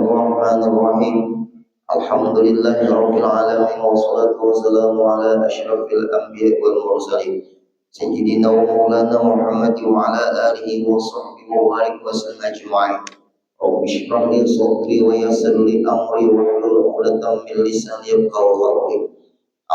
Bismillahirrahmanirrahim. Alhamdulillahirabbil alamin wassalatu wassalamu ala asyrafil anbiya'i wal mursalin sayyidina wa maulana Muhammad wa ala alihi wa sahbihi wa barik wa sallam ajma'in. Rabbi shrah li sadri wa yassir li amri wa hlul 'uqdatam min lisani yafqahu qawli.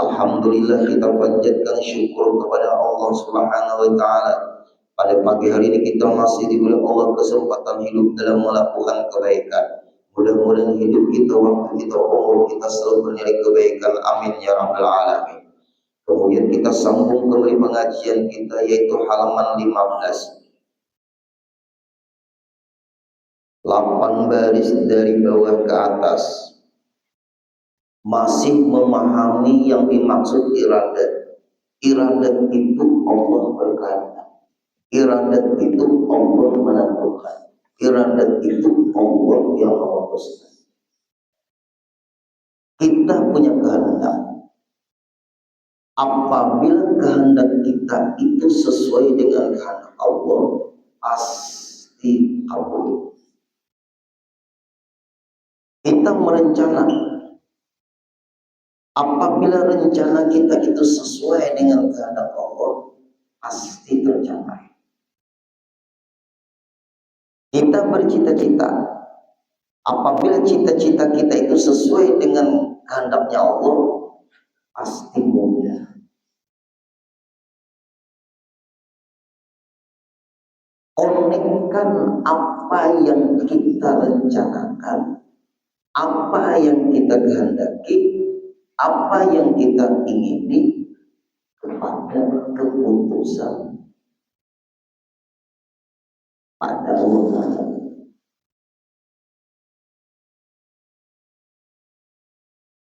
Alhamdulillah, kita panjatkan syukur kepada Allah Subhanahu wa taala. Pada pagi hari ini kita masih diberi Allah kesempatan hidup dalam melakukan kebaikan. Mudah-mudahan hidup kita, waktu kita, umur kita selalu bernilai kebaikan. Amin ya rabbal alamin. Kemudian kita sambung kembali pengajian kita, yaitu halaman 15. 8 baris dari bawah ke atas. Masih memahami yang dimaksud iradat. Iradat itu Allah berkehendak. Iradat itu Allah menentukan. Iradat itu Allah yang memutuskan. Kita punya kehendak. Apabila kehendak kita itu sesuai dengan kehendak Allah, pasti kabul. Kita merencana. Apabila rencana kita itu sesuai dengan kehendak Allah, pasti tercapai. Kita bercita-cita. Apabila cita-cita kita itu sesuai dengan kehendaknya Allah, pasti mudah. Konekkan apa yang kita rencanakan, apa yang kita kehendaki, apa yang kita ingini kepada keputusan pada Allah.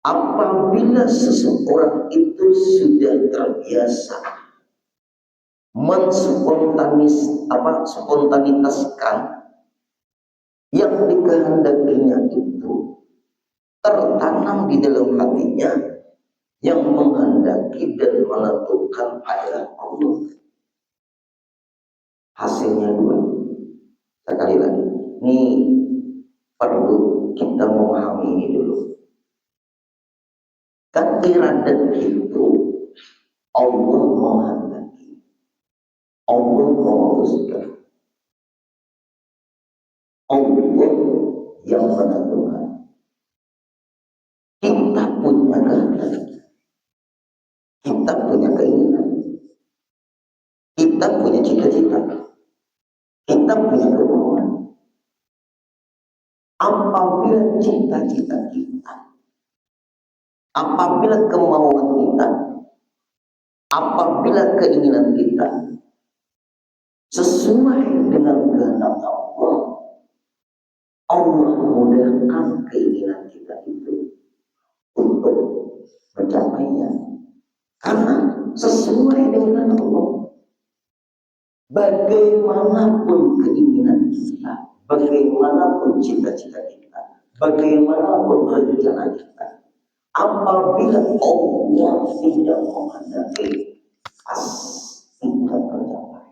Apabila seseorang itu sudah terbiasa spontanitaskan yang dikehendakinya itu tertanam di dalam hatinya, yang menghendaki dan menentukan adalah Allah. Hasilnya dua. Sekali lagi, ini perlu kita memahami ini dulu. Kan iradat itu Allah menghendaki, Allah memutuskan, Allah yang menentukan. Kita punya kehendak, kita punya keinginan, kita punya cita-cita, kita punya kemauan. Apabila cita-cita kita, apabila kemauan kita, apabila keinginan kita sesuai dengan kehendak Allah, Allah mudahkan keinginan kita itu untuk mencapainya. Karena sesuai dengan Allah. Bagaimanapun keinginan kita, bagaimanapun cita-cita kita, bagaimanapun rencana kita, apabila Allah tidak menghendaki, pasti tidak tercapai.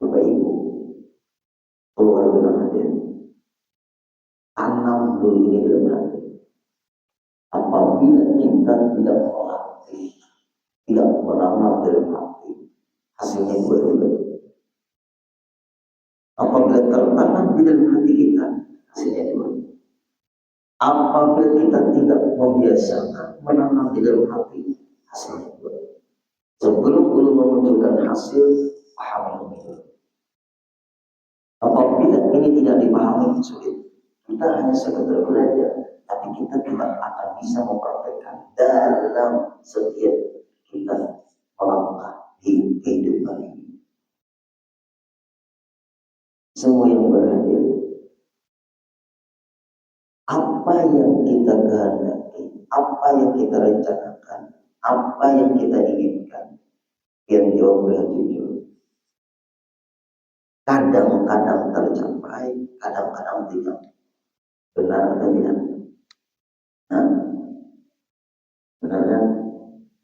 Bapak Ibu, keluarga hadir, tanam dulu ini dalam hati. Apabila kita tidak melatih, tidak menanam dalam hati, hasilnya dua juga. Apabila tertanam di dalam hati kita, hasilnya dua. Apabila kita tidak membiasakan menanam di dalam hati, hasilnya dua. Sebelum memunculkan hasil, pahami ini. Apabila ini tidak dipahami, sulit. Kita hanya sekedar belajar, tapi kita tidak akan bisa mempraktekkan dalam setiap kita melangkah di kehidupan ini. Semua yang berhadir, apa yang kita kehendaki, apa yang kita rencanakan, apa yang kita inginkan, yang jawab dengan jujur. Kadang-kadang tercapai, kadang-kadang tidak. Benar atau tidak? Nah, benar kan?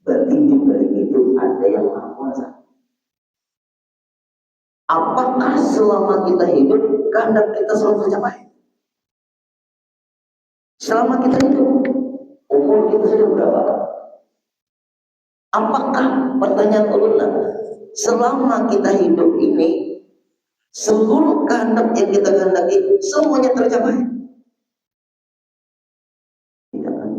Berarti di balik itu ada yang Maha Kuasa. Apakah selama kita hidup kehendak kita selalu tercapai? Selama kita hidup, umur kita sudah berapa? Apakah pertanyaan ulun, selama kita hidup ini seluruh kehendak yang kita kehendaki semuanya tercapai? Tidak kan?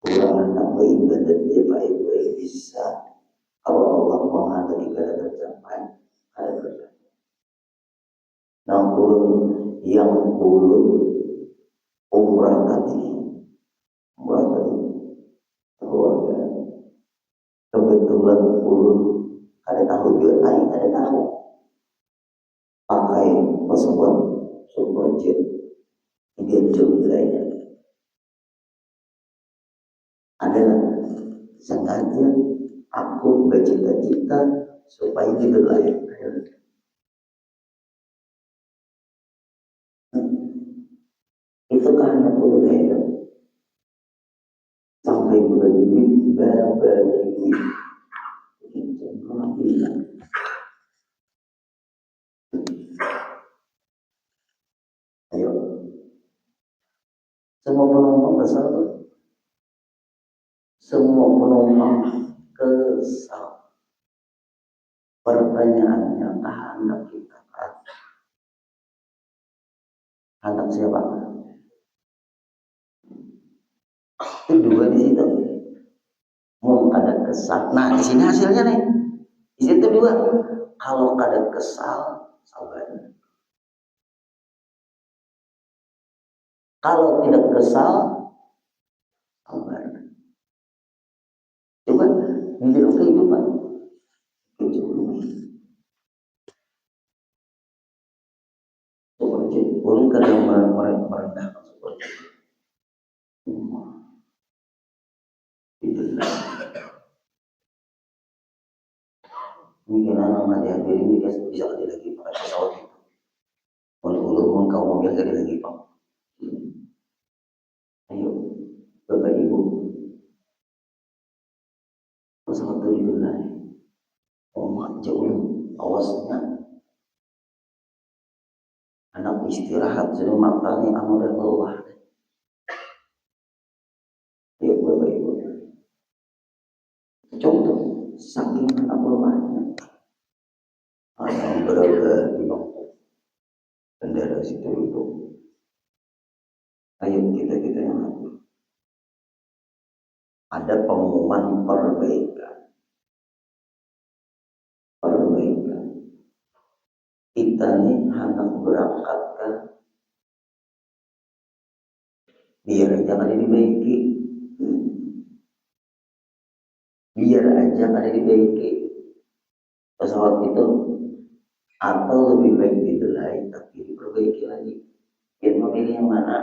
Kurang anak beribadat dia baik-baik bisa. Kalau Allah menghendaki kada tercapai, kada tercapai. Namun yang ulun umrah tadi keluarga kebetulan ulun ada tahu juga, ada tahu pakai pesawat superjet 3 jam derajat adalah sengaja aku bercita-cita supaya kita layak. Itu karena aku layak sampai berbagi duit, berbagi duit. Ayo, semua penumpang kesal tuh. Semua penumpang kesal. Pertanyaannya, anak kita kan? Anak siapa? Itu dua di situ. Mau ada kesal. Nah, di sini hasilnya nih. Di situ dua. Kalau ada kesal, sabar. Kalau tidak kesal, sabar. Coba hidup kehidupan. Seperti orang kadang merendahkan seperti mungkin anak hadirin ini bisa ada lagi pakai pesawat itu. Kalau kau mobil ada lagi pak. Ayo, bapak ibu, pesawat itu dibelai. Mak jauh, awasnya. Anak istirahat, sudah matanya anu dan bawah. Ayo bapak ibu. Contoh, saking anak lemahnya. Anak berada di bangku bendera situ itu. Ayo kita yang hati. Ada pengumuman perbaikan. Kita nih hendak berangkat kan, biar aja kada dibaiki. Biar aja kada dibaiki pesawat itu, atau lebih baik didelai tapi diperbaiki lagi. Yang memilih yang mana?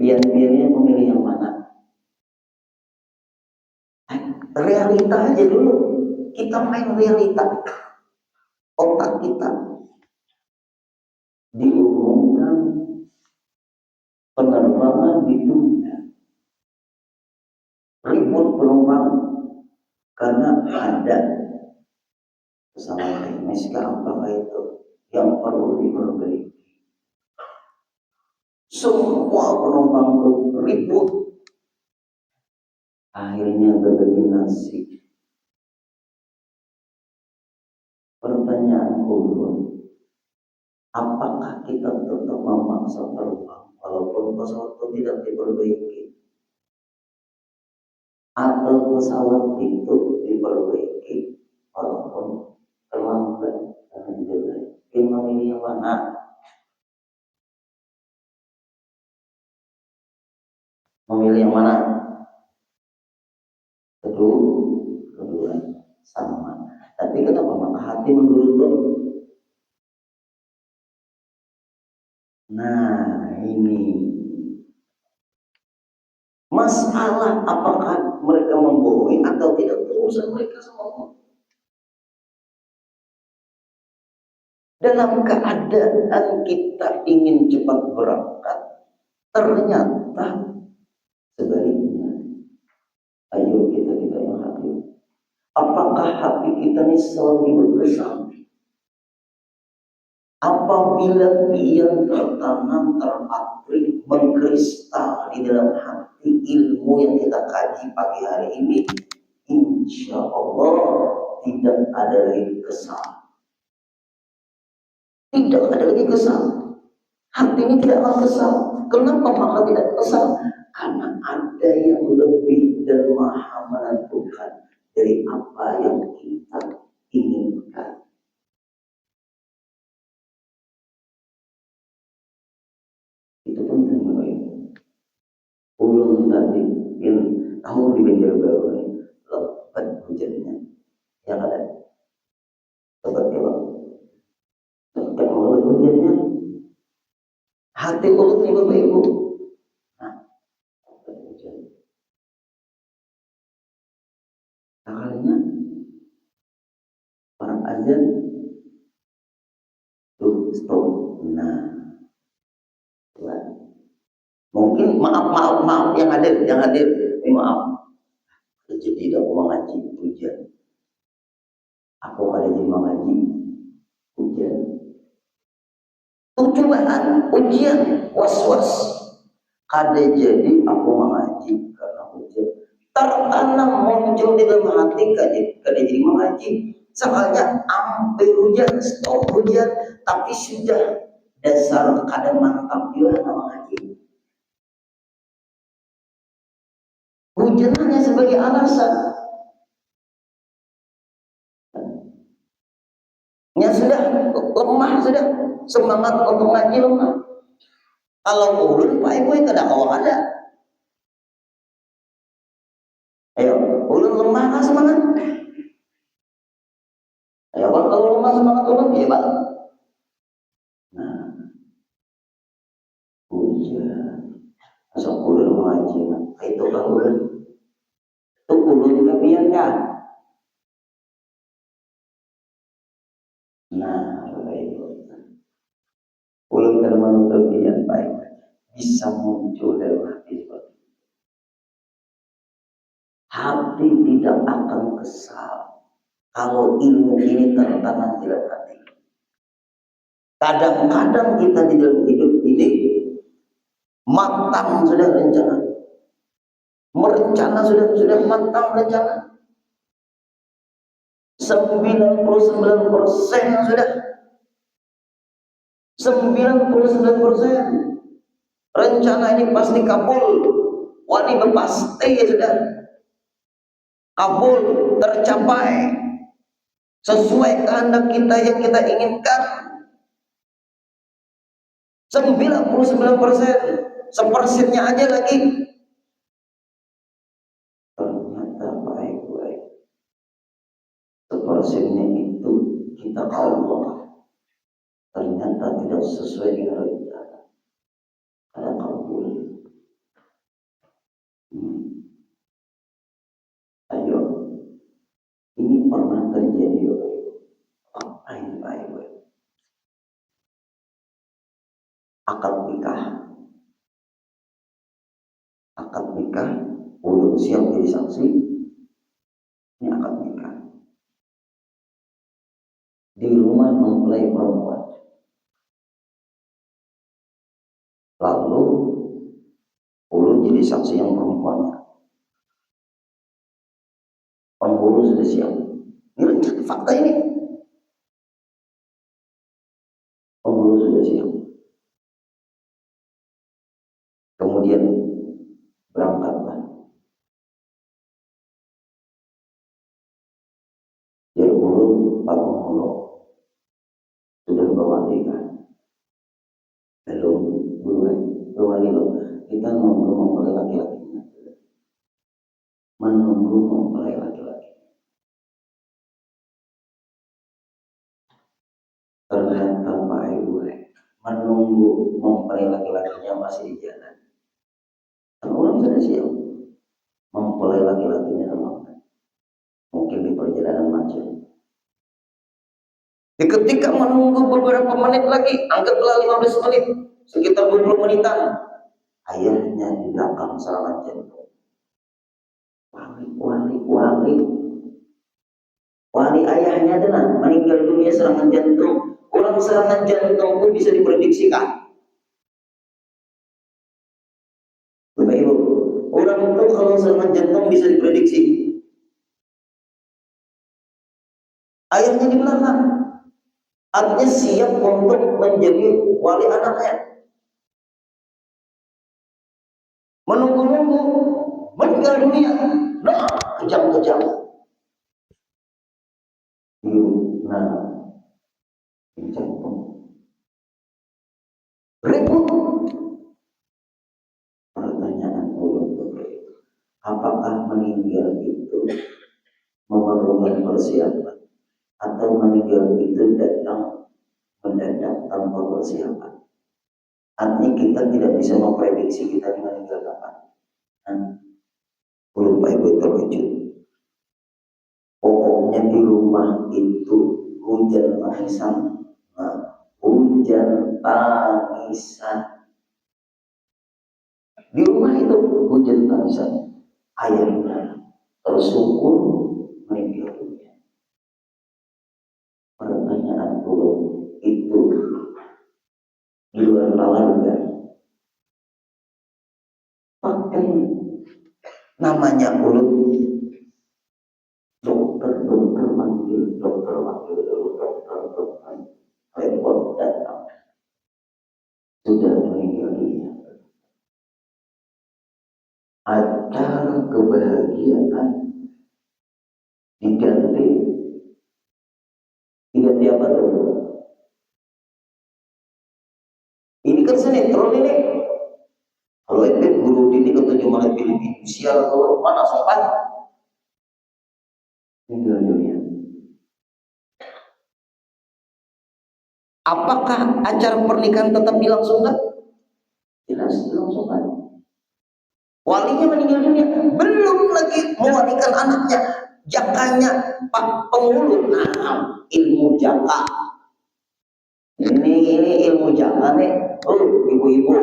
Pian-piannya memilih yang mana? Realita aja dulu. Kita main realita. Otak kita diumumkan penerbangan ditunda. Ribut penumpang karena ada kesalahan teknis apakah itu yang perlu diperbaiki. Semua penumpang itu ribut. Akhirnya berbagi nasib. Pertanyaan umum, apakah kita tetap memaksa terbang walaupun pesawat itu tidak diperbaiki, atau pesawat itu diperbaiki walaupun terlambat karena jelek? Yang memilih yang mana? Memilih yang mana? Kedua sama. Tapi kenapa maka hati menggerutu? Nah ini masalah, apakah mereka membohongi atau tidak, urusan mereka semua. Dalam keadaan kita ingin cepat berangkat, ternyata sebaliknya. Ayo kita yang hati. Apakah hati kita ini selalu berkesan? Apabila ia tertanam, terpatri, mengkristal di dalam hati ilmu yang kita kaji pagi hari ini, insya Allah tidak ada lagi kesal. Tidak ada lagi kesal. Hati ini tidak akan kesal. Kenapa maka tidak kesal? Karena ada yang lebih dan maha menentukan dari apa yang kita inginkan. Itu penting Bapak Ibu. Ulun tadi tahu di pinggir baru ini lebat hujannya, yang ada lebat kelap, lebat hujannya. Hati ulun nih Bapak Ibu. Nah, lebat hujan. Akhirnya orang azan tuh stop. Nah, mungkin maaf yang hadir, maaf. Jadi aku mengaji hujan. Aku ada jadi mengaji hujan. Cobaan, ujian, was-was. Kada jadi aku mengaji karena hujan. Tertanam muncul di dalam hati kada jadi mengaji. Sekalinya ambil hujan, stop hujan, tapi sudah dasar kada mantap juga mengaji. Hujan hanya sebagai alasan. Ya sudah, lemah sudah, semangat untuk ngaji lemah. Kalau ulun Pak Ibu kada kawan ada. Ayo, ulun lemah kan semangat. Ayo, kalau lemah semangat ulun ya Pak. Nah, hujan. Asal ulun mengaji, itu kan ulun. Itu ulun kepian kan. Nah, Bapak Ibu. Ulun kada menutup kepian Pak Ibu. Bisa muncul dari hati seperti itu. Hati tidak akan kesal kalau ilmu ini tertanam di dalam hati. Kadang-kadang kita di dalam hidup ini matang sudah rencana, merencana sudah matang rencana. 99% sudah 99% rencana ini pasti kabul. Wani pasti sudah kabul, tercapai sesuai kehendak kita yang kita inginkan. 99%, sepersennya aja lagi. Ternyata baik-baik. Sepersennya itu kita Allah. Ternyata tidak sesuai dengan rencana. Ada kabul. Ayo, ini pernah terjadi. Apa ini baik-baik? Akad nikah, ulun siap jadi saksi. Ini akad nikah di rumah mempelai perempuan. Lalu ulun jadi saksi yang perempuannya. Penghulu sudah siap. Ini fakta ini. Penghulu sudah siap. Kemudian berangkatlah. Jadi ulun Pak Penghulu sudah berwalikan. Belum berwali loh. Kita menunggu mempelai laki-laki. Menunggu mempelai laki-laki. Ternyata Pak Ibu menunggu mempelai laki-lakinya masih di jalan. Dan orang sudah siap mempelai laki-lakinya dalam mungkin di perjalanan macet. Ketika menunggu beberapa menit lagi, anggaplah 15 menit, sekitar 20 menitan, ayahnya di belakang serangan jantung. Wali ayahnya adalah meninggal dunia serangan jantung. Orang serangan jantung pun bisa diprediksikan. Bapak Ibu, orang itu kalau serangan jantung bisa diprediksi. Ayahnya di belakang, artinya siap untuk menjadi wali anaknya. Menunggu-nunggu, meninggal dunia. Nah, kejam-kejam. Nah, jantung. Ribut. Pertanyaan ulun, apakah meninggal itu memerlukan persiapan atau meninggal itu datang mendadak tanpa persiapan? Artinya kita tidak bisa memprediksi kita meninggal kapan. Belum Pak Ibu terkejut. Pokoknya di rumah itu hujan tangisan, hujan tangisan. Di rumah itu hujan tangisan. Ayahnya tersungkur meninggal dunia. Pertanyaan dulu itu di luar nalar enggak? Pakai namanya mulut. Dokter manggil, dokter repot datang. Sudah meninggal dunia. Acara kebahagiaan diganti apa tuh? Ini kan sinetron ini. Kalau itu guru ini ketujuh malam film sial keluar mana sopan? Meninggal dunia. Apakah acara pernikahan tetap dilangsungkan? Jelas dilangsungkan. Walinya meninggal dunia, belum lagi mewalikan anaknya, jakanya Pak Pengulu. Nah, ilmu jaka. Ini ilmu jaka nih. Oh, ibu-ibu,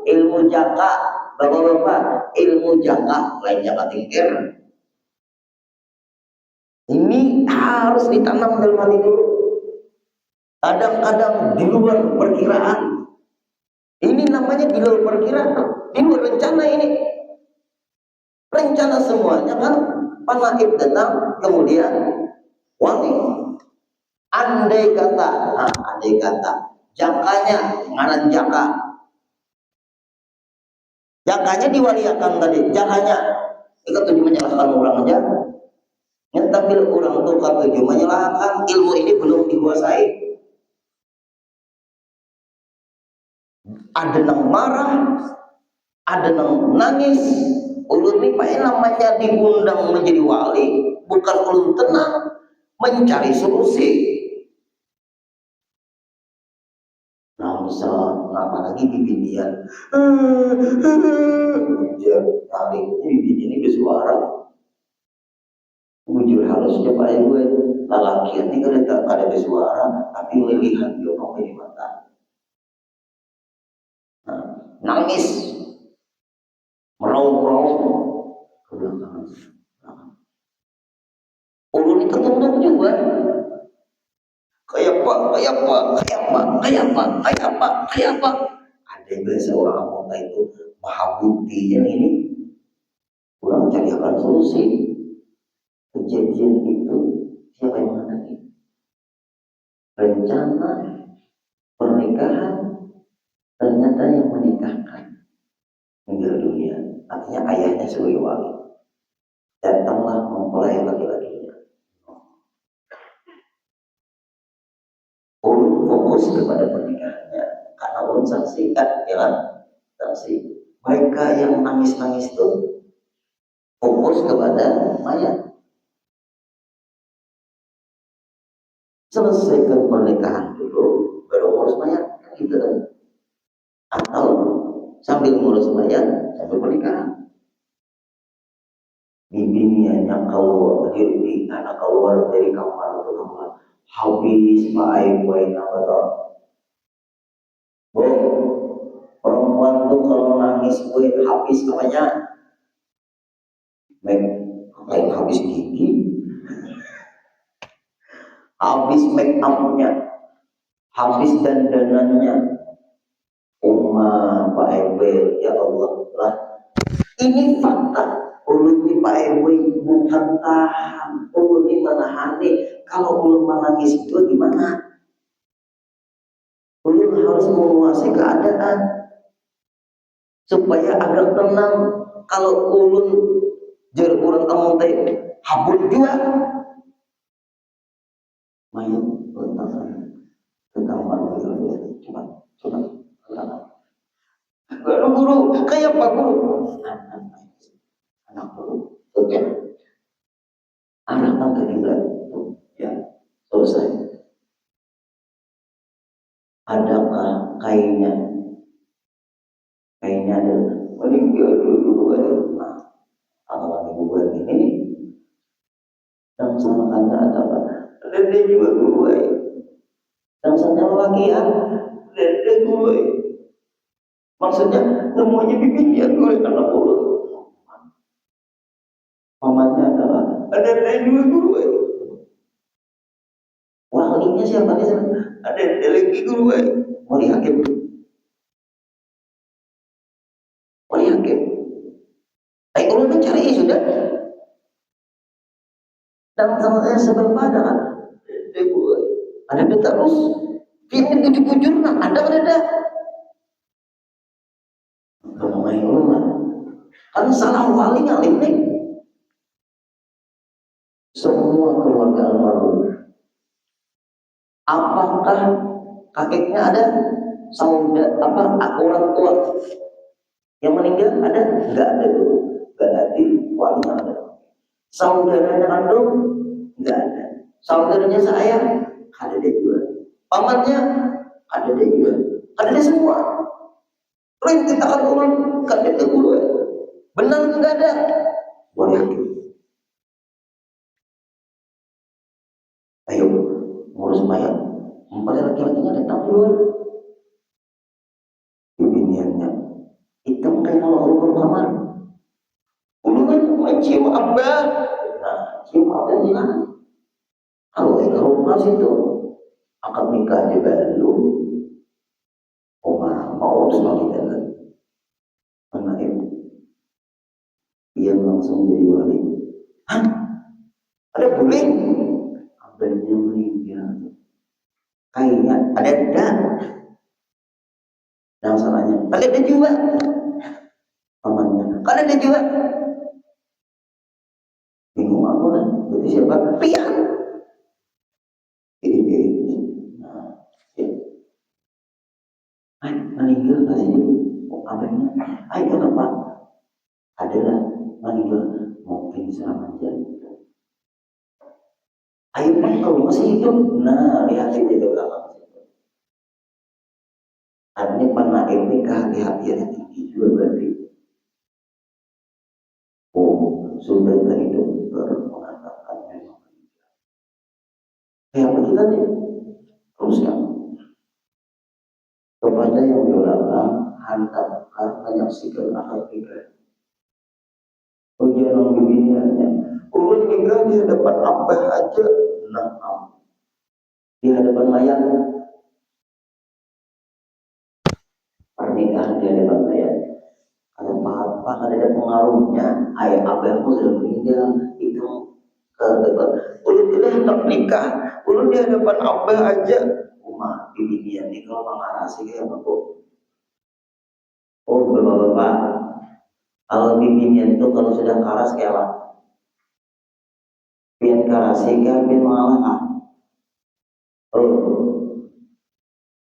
ilmu jaka, bapak-bapak, ilmu jaka, lain jaka tingkir. Ini harus ditanam dalam hati dulu. Kadang-kadang di luar perkiraan. Ini namanya di luar perkiraan, di luar rencana ini. Rencana semuanya kan panaib datang, kemudian wali. Andai kata, jakanya, ngaran jakanya diwaliakan tadi, jakanya itu tujuh menyalahkan orang aja. Tapi orang itu tujuh menyalahkan, ilmu ini belum dikuasai. Ada yang marah, ada yang nangis. Ulun ini pak namanya diundang menjadi wali, bukan ulun tenang mencari solusi. Nah misal apalagi bibinian, tarik bibin ini bersuara. Bujur harusnya pak gue lelaki ini kan ada bersuara, tapi lihat dia mau di mata. Nangis, meraung-raung, ulun itu tunduk juga. Kayak apa? Ada yang biasa orang kota itu mahabuti yang ini, kurang cari akan solusi. Kejadian itu siapa yang menghadapi? Rencana pernikahan ternyata yang menikahkan meninggal dunia. Artinya ayahnya sebagai wali datanglah mempelai laki-lakinya. Ulun fokus kepada pernikahannya karena ulun saksikan, ya kan? Saksi mereka yang nangis-nangis itu fokus kepada mayat. Selesaikan pernikahan dulu, baru ngurus mayat, kan gitu kan? Atau sambil ngurus mayat, sambil pernikahan. Bimbingnya kalau diri anak keluar dari kamar itu kamar habis baik apa toh. Bu, perempuan tuh kalau nangis habis apanya? Lain habis gigi, habis make upnya, habis dandanannya. Pak RW, ya Allah lah. Ini fakta. Ulun di Pak RW bukan tahan, ulun di menahani. Kalau ulun menangis itu gimana? Ulun harus menguasai keadaan supaya agak tenang. Kalau ulun jar urang among teh habut juga, main lentasan ke kamar dulu. Coba guru kayak Pak Guru, anak guru, oke, anak tangga juga, ya selesai. Adakah kainnya? Kainnya ada. Meninggal dulu. Nah, kalau buat ini, dan sama ada apa? Ada juga gue. Dan sama lagi ya, ada gue. Maksudnya semuanya bikin dia gue anak gue. Mamanya adalah ada juga gue. Walinya siapa nih? Ada lagi gue. Wali hakim. Wali hakim. Ayo ulun cari sudah. Dan sama saya seberpada kan. Ada terus. Ini bujur-bujur nah ada. Ngomongin ulun kan salah wali ngalim nih. Semua keluarga almarhum. Apakah kakeknya ada? Saudara orang tua yang meninggal ada? Enggak ada dulu. Berarti walinya ada. Saudaranya kandung? Enggak ada. Saudaranya saya? Ada dia juga. Pamannya? Ada dia juga. Ada dia semua. Perintahkan orang ada dia dulu. Benar enggak ada? Boleh. Ayo ngurus mayat. Pada laki-lakinya datang duluan. Biniannya hitam kayak kalau kamar. Ulungan mencium abah. Nah, cium abah di mana? Kalau ke rumah situ akad nikah aja belum. Mau terus lagi jalan. Anak ibu, dia langsung jadi wali. Hah? Ada guling? Abahnya meninggal. Kayaknya ada dan. Yang salahnya, kalian ada juga. Pamannya, kalian ada juga. Bingung aku lah. Berarti siapa? Pian. Meninggal nggak sih? Abahnya, ayo kenapa? Adalah meninggal mungkin serangan jantung. Ayo kan kalau masih hidup, nah lihat itu belakang. Artinya pernah ini kehati-hatiannya tinggi juga berarti. Oh, sudah terhidup mengatakan memang. Kayak kita nih, teruskan kepada yang dilarang hantarkan menyaksikan akad nikah. Ujian beginiannya, ulun nikah di hadapan abah aja, nah di hadapan mayat. Pernikahan di hadapan mayat. Ada apa-apa, ada pengaruhnya. Ayah abahmu sudah meninggal, itu ke depan. Ulun tidak hendak nikah, ulun di hadapan abah aja. Rumah bibian ini kalau mengarasi kayak apa? Oh, bapak-bapak, kalau bibian itu kalau sudah karas kayak apa? Pian karasi kan pian mengalah. Oh,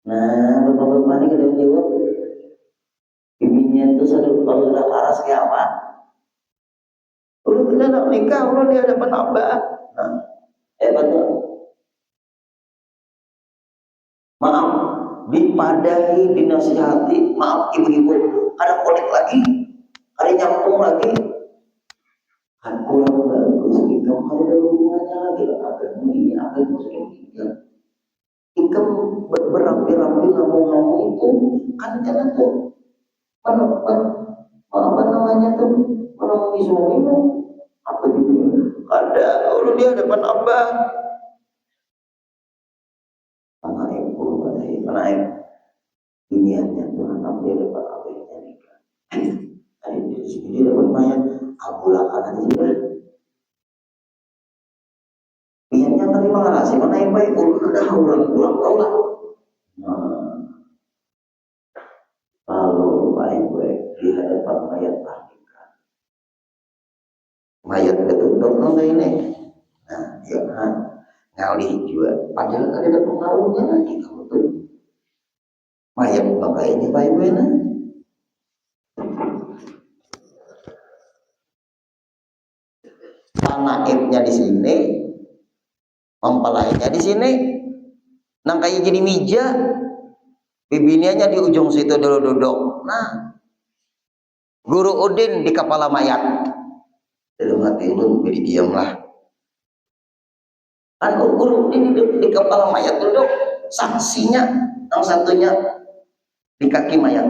nah bapak-bapak ini kada jawab. Bibinya itu kalau sudah karas kayak apa? Ulun tidak nak nikah, ulun di hadapan abah. Nah, betul. Maaf, dipadahi, dinasihati. Maaf ibu-ibu, ada konek lagi, ada nyambung lagi. Kan kurang bagus itu, ada hubungannya lagi. Abahmu ini, abahmu sudah meninggal. Ikam berapi-rapi ngomong-ngomong itu, kan jangan tuh. Apa namanya tuh? Menemui suamimu. Apa gitu? Ada, lu di hadapan abah. Anak ibu, mana ya? Iniannya tuh anak dia dapat apa yang nikah. Ada di sini dia dapat mayat abulakan aja juga. Iniannya tadi mengarasi mana yang baik ulun ada haulan pulang kau lah. Lalu baik-baik di hadapan mayat nikah. Mayat betul-betul nggak ini. Nah, ya kan. Ngalih juga. Padahal ada pengaruhnya lagi kamu tuh. Mayat makanya baik-baik nah. Naibnya di sini, mempelainya di sini, nang kayak jadi meja, bibinianya di ujung situ dulu duduk. Nah, Guru Udin di kepala mayat. Dalam hati lu jadi diamlah. Kan Guru Udin di kepala mayat duduk, saksinya yang satunya di kaki mayat.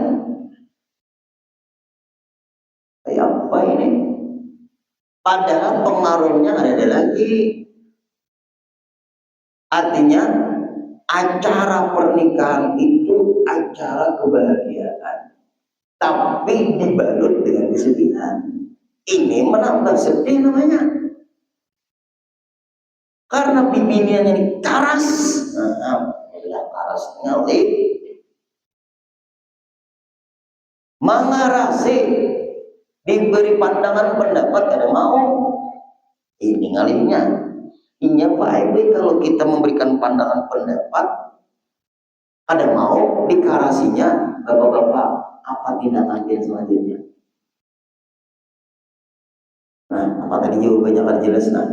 Kayak apa ini? Padahal pengaruhnya ada lagi. Artinya acara pernikahan itu acara kebahagiaan, tapi dibalut dengan kesedihan. Ini menambah sedih namanya, karena bibinian ini karas, karas ngalih, mengarasi, diberi pandangan pendapat ada mau, ini ngalihnya. Inya baik kalau kita memberikan pandangan pendapat, ada mau dikarasinya, bapak-bapak apa tindakan dia selanjutnya? Nah, apa tadi jawabannya kada jelas nah?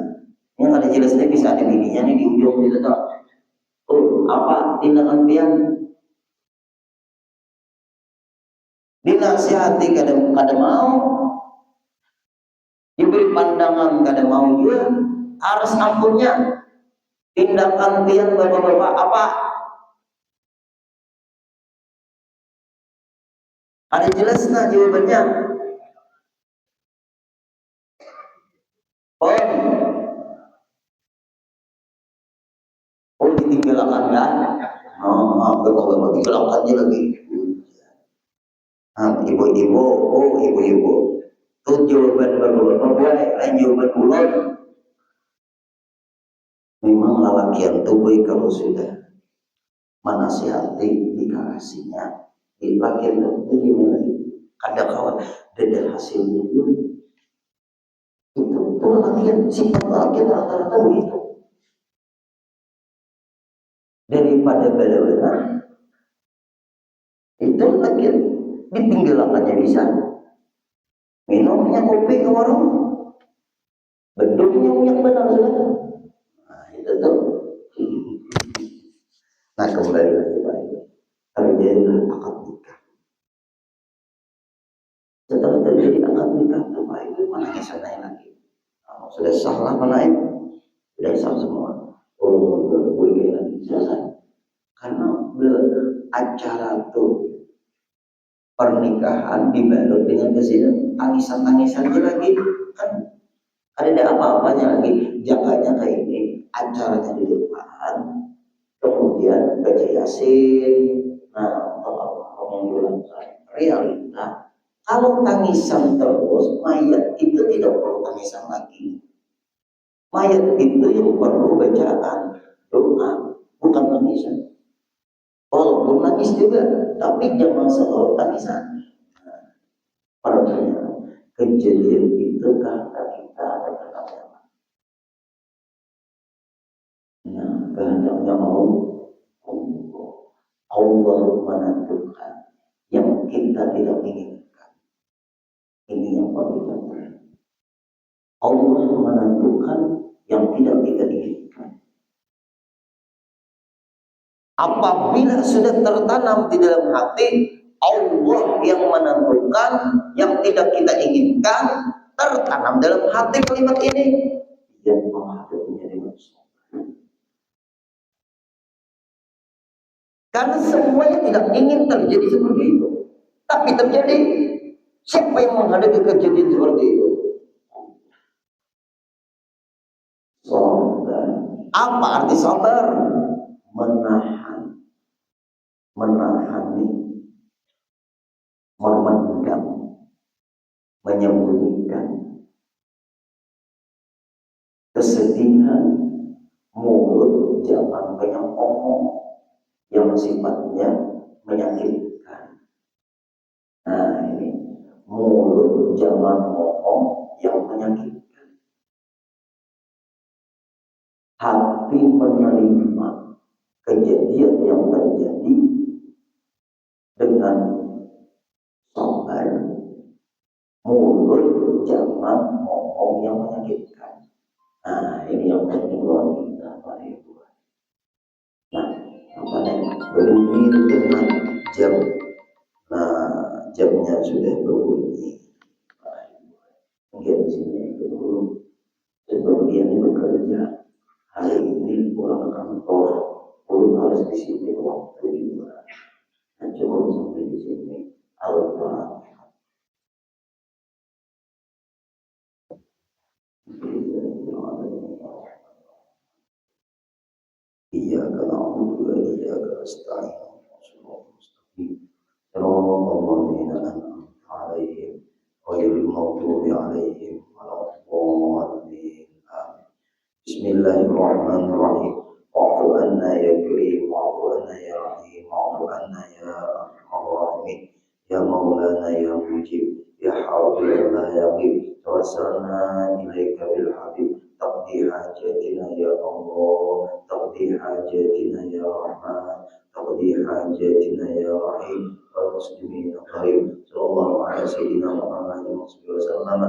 Yang kada jelasnya bisa ada bininya nih di ujung itu tuh. Oh, apa tindakan dia? Dinasihati kada mau, diberi pandangan kada mau juga, harus ampunnya. Tindakan dia bapak-bapak apa? Ada jelas nah jawabannya. Oh ditinggalkan kan? Bapak-bapak tinggalkan aja lagi. Ibu-ibu, ibu-ibu. Itu jawaban bapak-bapak, lain jawaban ulun. Memang lalakian tubuh kalau sudah menasihati dikasihnya, dipakai itu gimana? Kadang kawan ada hasilnya dulu. Itu lalakian, sifat lalakian rata-rata begitu. Daripada bela-bela, itu lalakian ditinggalkannya bisa. Minumnya kopi ke warung, bentuknya minyak benar sudah. Nah itu tuh. Nah kembali lagi baik. Terjadilah akad nikah. Setelah terjadi akad nikah itu baik itu mana kisah lagi. Sudah sah lah mana sudah sah semua. Oh boleh lagi selesai. Karena acara itu pernikahan dibalut dengan kesedihan, tangisan-tangisan lagi kan ada apa-apanya lagi, jaganya kayak ini, acaranya di depan, kemudian baca yasin. Nah, kalau menghilangkan realita, kalau tangisan terus, mayat itu tidak perlu tangisan lagi. Mayat itu yang perlu bacaan doa, bukan tangisan. Walaupun nangis juga, tapi jangan selalu tangisan. Artinya kejadian itu karena kita ada kehendaknya. Nah, kehendaknya Allah menentukan yang kita tidak inginkan. Ini yang paling penting. Allah menentukan yang tidak kita inginkan. Apabila sudah tertanam di dalam hati, Allah yang menentukan yang tidak kita inginkan, tertanam dalam hati kalimat ini, yang menghadapinya dengan sabar. Karena semuanya tidak ingin terjadi seperti itu, tapi terjadi. Siapa yang menghadapi kejadian seperti itu? Sabar. Apa arti sabar? Menahan menahani, memendam, menyembunyikan kesedihan mulut, jangan banyak omong yang sifatnya menyakitkan. Nah ini mulut jangan ngomong yang menyakitkan. Hati menerima kejadian yang terjadi dengan sabar. Mulut jangan ngomong yang menyakitkan. Nah ini yang penting buat kita Pak Ibu. Nah apa nih? Berbunyi dengan jam. Nah jamnya sudah berbunyi. Mungkin di sini dulu sebagian bekerja hari ini pulang ke kantor, belum harus di sini waktu juga. Nah, cukup sampai di sini. Al-Fatihah. Iyyaka na'budu wa iyyaka nasta'in. Shiratal ladzina an'amta 'alaihim ghairil maghdubi 'alaihim waladdallin. Bismillahirrahmanirrahim. Wa'fu anna ya karim, wa'fu anna ya rahim, wa'fu anna ya arhamar rahimin. Ya maulana ya mujib, ya hadir la yaqib. Tawassalna ilaika bil habib. Taqdi hajatina ya Allah, taqdi hajatina ya Rahman, taqdi hajatina ya Rahim. Wal muslimin qareeb. Sallallahu alaihi sayyidina Muhammad wa sallam.